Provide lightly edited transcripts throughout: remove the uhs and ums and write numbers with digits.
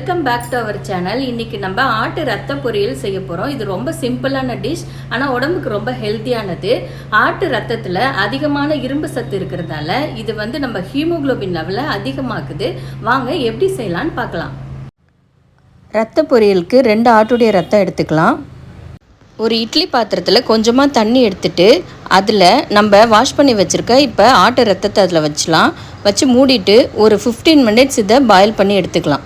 Welcome back to our channel. இன்னைக்கு நம்ம ஆட்டு ரத்த பொரியல் செய்ய போகிறோம். இது ரொம்ப சிம்பிளான டிஷ், ஆனால் உடம்புக்கு ரொம்ப ஹெல்த்தியானது. ஆட்டு ரத்தத்தில் அதிகமான இரும்பு சத்து இருக்கிறதால இது நம்ம ஹீமோகுளோபின் லெவலை அதிகமாக்குது. வாங்க எப்படி செய்யலான்னு பார்க்கலாம். ரத்த பொரியலுக்கு 2 ஆட்டுடைய ரத்தம் எடுத்துக்கலாம். ஒரு இட்லி பாத்திரத்தில் கொஞ்சமாக தண்ணி எடுத்துட்டு அதில் நம்ம வாஷ் பண்ணி வச்சுருக்க இப்போ ஆட்டு ரத்தத்தை அதில் வச்சு மூடிட்டு ஒரு 15 மினிட்ஸ் இதை பாயில் பண்ணி எடுத்துக்கலாம்.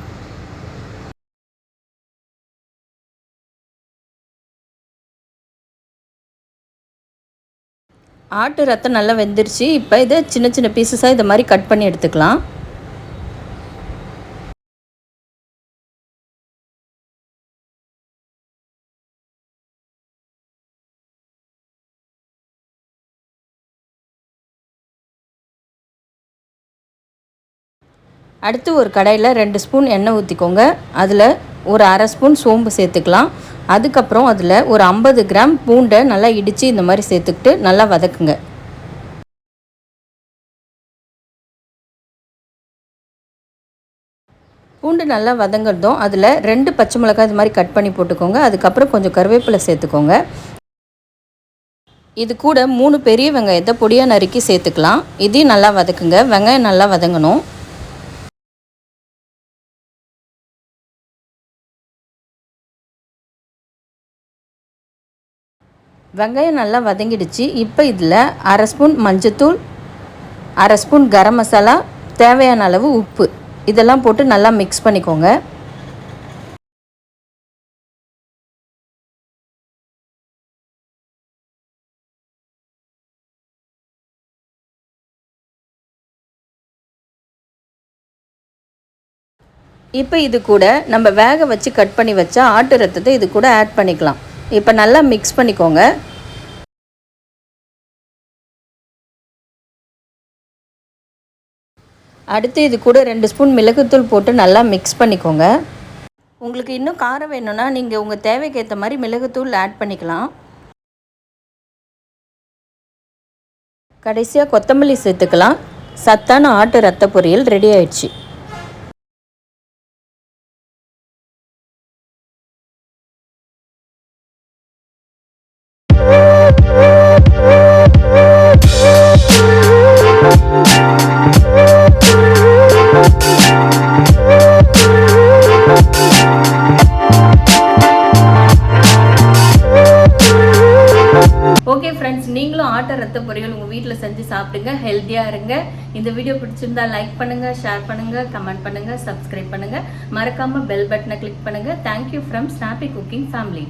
ஆட்டு ரத்தம் நல்லா வெந்துருச்சு. இப்போ இதை சின்ன சின்ன பீசஸாக இதை மாதிரி கட் பண்ணி எடுத்துக்கலாம். அடுத்து ஒரு கடாயில் 2 ஸ்பூன் எண்ணெய் ஊற்றிக்கோங்க. அதில் ஒரு அரை ஸ்பூன் சோம்பு சேர்த்துக்கலாம். அதுக்கப்புறம் அதில் ஒரு 50 கிராம் பூண்டை நல்லா இடித்து இந்த மாதிரி சேர்த்துக்கிட்டு நல்லா வதக்குங்க. பூண்டு நல்லா வதங்கிறதும் அதில் 2 பச்சை மிளகாய் இது மாதிரி கட் பண்ணி போட்டுக்கோங்க. அதுக்கப்புறம் கொஞ்சம் கருவேப்பிலை சேர்த்துக்கோங்க. இது கூட 3 பெரிய வெங்காயத்தை பொடியாக நறுக்கி சேர்த்துக்கலாம். இதையும் நல்லா வதக்குங்க. வெங்காயம் நல்லா வதங்கணும். வெங்காயம் நல்லா வதங்கிடுச்சு. இப்போ இதில் அரை ஸ்பூன் மஞ்சத்தூள், அரை ஸ்பூன் கரம் மசாலா, தேவையான அளவு உப்பு இதெல்லாம் போட்டு நல்லா மிக்ஸ் பண்ணிக்கோங்க. இப்போ இது கூட நம்ம வேக வச்சு கட் பண்ணி வச்ச ஆட்டு ரத்தத்தை இது கூட ஆட் பண்ணிக்கலாம். இப்போ நல்லா மிக்ஸ் பண்ணிக்கோங்க. அடுத்து இது கூட 2 ஸ்பூன் மிளகுத்தூள் போட்டு நல்லா மிக்ஸ் பண்ணிக்கோங்க. உங்களுக்கு இன்னும் காரம் வேணும்னா நீங்கள் உங்கள் தேவைக்கு ஏற்ற மாதிரி மிளகுத்தூள் ஆட் பண்ணிக்கலாம். கடைசியாக கொத்தமல்லி சேர்த்துக்கலாம். சத்தான ஆட்டு ரத்த பொரியல் ரெடி ஆயிடுச்சு. ஓகே ஃப்ரெண்ட்ஸ், நீங்களும் ஆட்டு ரத்த பொரியல் உங்கள் வீட்டில் செஞ்சு சாப்பிடுங்க, ஹெல்த்தியாக இருங்க. இந்த வீடியோ பிடிச்சிருந்தா லைக் பண்ணுங்கள், ஷேர் பண்ணுங்கள், கமெண்ட் பண்ணுங்கள், சப்ஸ்கிரைப் பண்ணுங்கள். மறக்காமல் பெல் பட்டனை கிளிக் பண்ணுங்கள். Thank you from snappy cooking family.